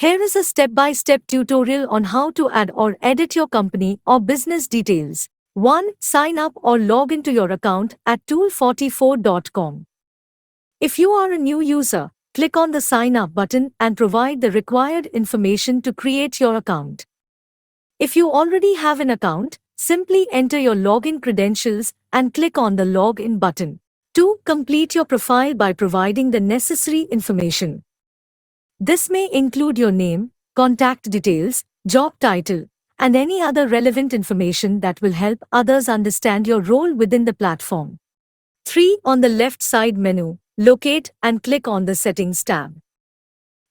Here is a step-by-step tutorial on how to add or edit your company or business details. 1. Sign up or log into your account at tool44.com. If you are a new user, click on the Sign Up button and provide the required information to create your account. If you already have an account, simply enter your login credentials and click on the Login button. 2. Complete your profile by providing the necessary information. This may include your name, contact details, job title, and any other relevant information that will help others understand your role within the platform. 3. On the left side menu, locate and click on the Settings tab.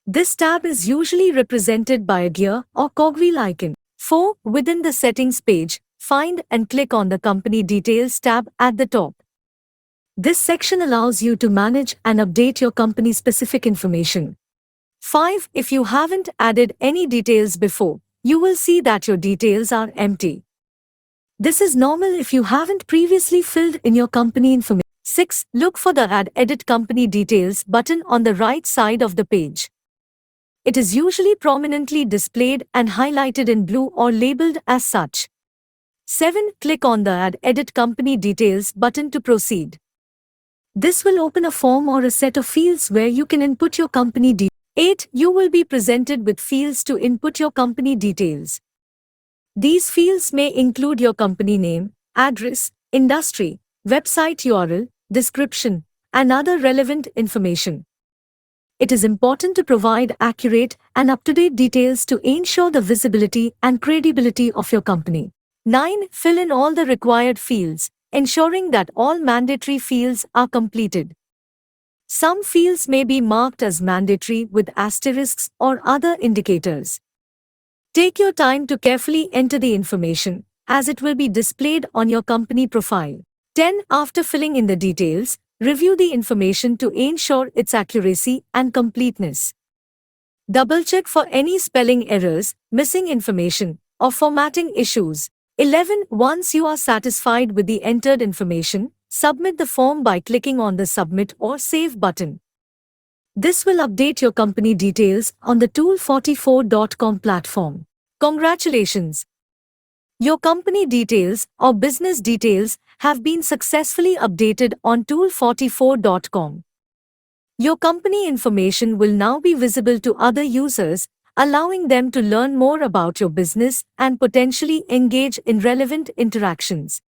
This tab is usually represented by a gear or cogwheel icon. 4. Within the Settings page, find and click on the Company Details tab at the top. This section allows you to manage and update your company-specific information. 5. If you haven't added any details before, you will see that your details are empty. This is normal if you haven't previously filled in your company information. 6. Look for the Add Edit Company Details button on the right side of the page. It is usually prominently displayed and highlighted in blue or labeled as such. 7. Click on the Add Edit Company Details button to proceed. This will open a form or a set of fields where you can input your company details. 8. You will be presented with fields to input your company details. These fields may include your company name, address, industry, website URL, description, and other relevant information. It is important to provide accurate and up-to-date details to ensure the visibility and credibility of your company. 9. Fill in all the required fields, ensuring that all mandatory fields are completed. Some fields may be marked as mandatory with asterisks or other indicators. Take your time to carefully enter the information, as it will be displayed on your company profile. 10. After filling in the details, review the information to ensure its accuracy and completeness. Double-check for any spelling errors, missing information, or formatting issues. 11. Once you are satisfied with the entered information, submit the form by clicking on the Submit or Save button. This will update your company details on the tool44.com platform. Congratulations! Your company details or business details have been successfully updated on tool44.com. Your company information will now be visible to other users, allowing them to learn more about your business and potentially engage in relevant interactions.